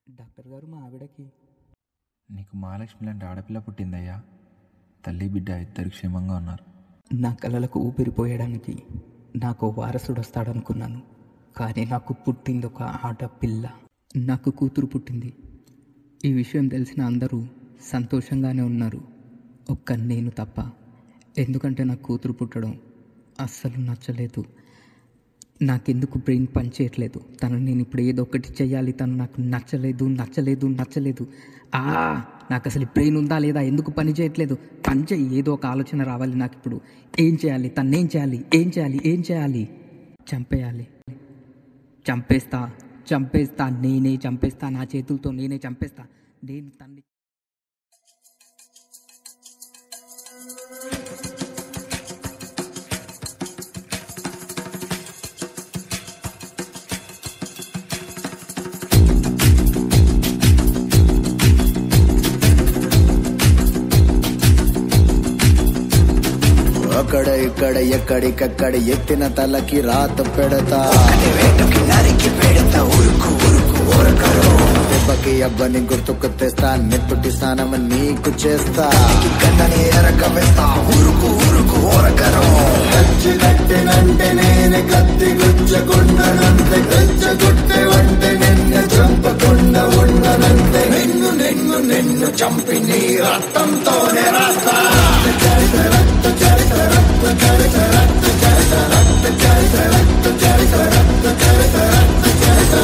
Doctor గారు, మా ఆవిడకి నీకు మహాలక్ష్మి లాంటి ఆడపిల్ల పుట్టిందయ్యా. తల్లి బిడ్డ ఇద్దరు క్షేమంగా ఉన్నారు. నా కలలకు ఊపిరిపోయడానికి నాకు వారసుడు వస్తాడనుకున్నాను, కానీ నాకు పుట్టింది ఒక ఆడపిల్ల. నాకు కూతురు పుట్టింది. ఈ విషయం తెలిసిన అందరూ సంతోషంగానే ఉన్నారు, ఒక్క నేను తప్ప. ఎందుకంటే నాకు కూతురు పుట్టడం అస్సలు నచ్చలేదు. నాకెందుకు బ్రెయిన్ పనిచేయట్లేదు. తను నేను ఇప్పుడు ఏదో ఒకటి చెయ్యాలి, తను నాకు నచ్చలేదు నచ్చలేదు నచ్చలేదు. నాకు అసలు బ్రెయిన్ ఉందా లేదా, ఎందుకు పని చేయట్లేదు? పని చేయి, ఏదో ఒక ఆలోచన రావాలి నాకు. ఇప్పుడు ఏం చేయాలి, తన్నేం చేయాలి, ఏం చేయాలి, ఏం చేయాలి? చంపేయాలి, చంపేస్తా చంపేస్తా, నేనే చంపేస్తా, నా చేతులతో నేనే చంపేస్తా. నేను తన్ని అక్కడ ఇక్కడ ఎక్కడికక్కడ ఎత్తిన తలకి రాత పెడతా, దెబ్బకి అబ్బని గుర్తుకు తెస్తా, నెత్తుటి స్నానం నీకు చేస్తా, కట్టినంటే నేను కత్తి గుచ్చకుండనంతే, గచ్చగుట్టే వంటే నిన్ను చంపకుండా ఉండనంతే, నిన్ను నిన్ను నిన్ను చంపి నీ రక్తంతోనే రాస్తా.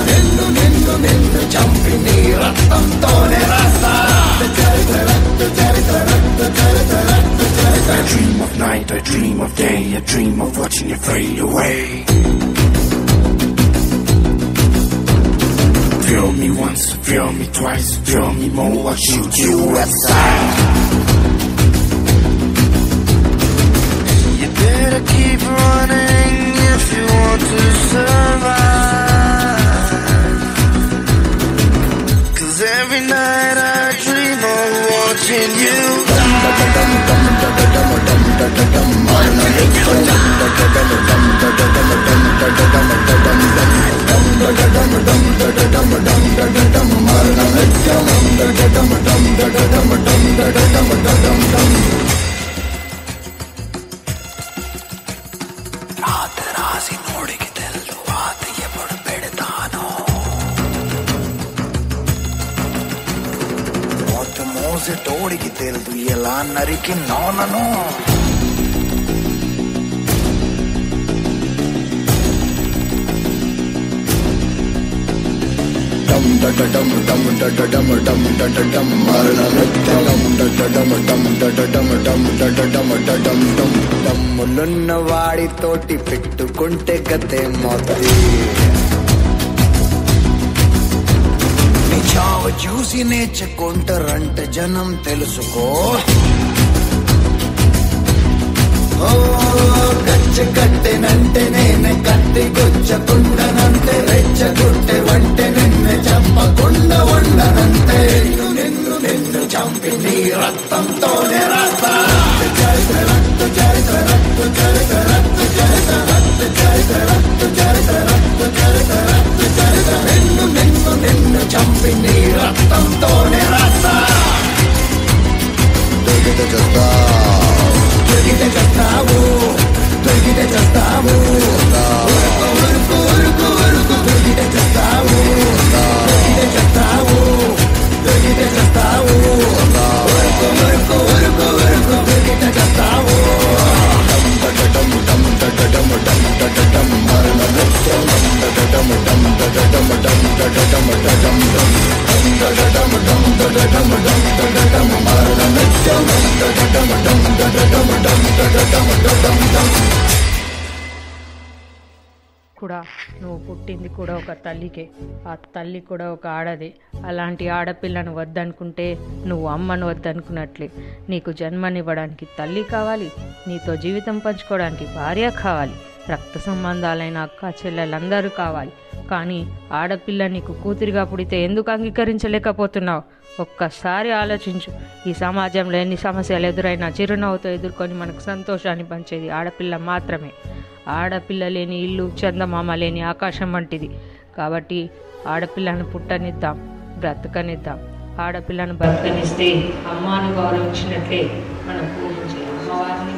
నిన్ను నిన్ను నిన్ను చంపి నీ రక్తంతోనే రాస్తా. I dream of night, I dream of day, I dream of watching you fade away. Feel me once, feel me twice, feel me more, I'll shoot you outside. You better keep running if you want to survive, 'cause every night I dream of watching you రాసి నోడికి తెలుసు వాత ఎప్పుడు పెడతాను, మోసి తోడికి తెలుసు ఎలా నరికి నోనను. దమ్ములున్న వాడితోటి పెట్టుకుంటే గతే మోతది, నీ చావు చూసి నేర్చుకుంటారంటే జనం తెలుసుకో. కట్టినంటే నేనే కత్తి గుచ్చకుండనంతే, రెచ్చగుట్టే వంటే నిన్ను చంపకుండా ఉండనంతే, నిన్ను నిన్ను నిన్ను చంపి నీ రక్తంతోనే రాస్తా. నిన్ను నిన్ను నిన్ను చంపి నీ రక్తంతోనే రాస్తా. దొరికితే చేస్తావు, దొరికితే చేస్తావు, ఉరుకు ఉరుకు ఉరుకు దొరికితే చేస్తావు, దొరికితే చేస్తావు, దొరికితే చేస్తావు, ఉరుకు ఉరుకు ఉరుకు ఉరుకు దొరికితే చేస్తావు. కూడా నువ్వు పుట్టింది కూడా ఒక తల్లికే, ఆ తల్లి కూడా ఒక ఆడదే. అలాంటి ఆడపిల్లను వద్దనుకుంటే నువ్వు అమ్మను వద్దనుకున్నట్లే. నీకు జన్మనివ్వడానికి తల్లి కావాలి, నీతో జీవితం పంచుకోవడానికి భార్య కావాలి, రక్త సంబంధాలైన అక్క చెల్లెలందరూ కావాలి. కానీ ఆడపిల్ల నీకు కూతురిగా పుడితే ఎందుకు అంగీకరించలేకపోతున్నావు? ఒక్కసారి ఆలోచించు. ఈ సమాజంలో ఎన్ని సమస్యలు ఎదురైనా చిరునవ్వుతో ఎదుర్కొని మనకు సంతోషాన్ని పంచేది ఆడపిల్ల మాత్రమే. ఆడపిల్ల లేని ఇల్లు చందమామ లేని ఆకాశం వంటిది. కాబట్టి ఆడపిల్లను పుట్టనిద్దాం. బ్రతకనిద్దాం. ఆడపిల్లను బ్రతకనిస్తే అమ్మాను గౌరవించినట్లే మనం పూజించే అమ్మవారిని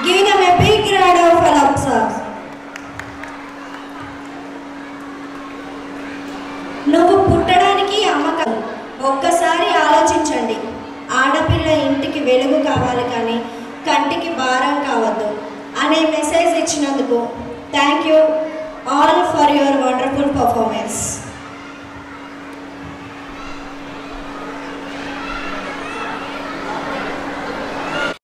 Give them a big round of applause. నువ్వు పుట్టడానికి అమ్మకం. ఒక్కసారి ఆలోచించండి. ఆడపిల్ల ఇంటికి వెలుగు కావాలి కానీ కంటికి భారం కావద్దు అనే మెసేజ్ ఇచ్చినందుకు thank you all for your wonderful performance.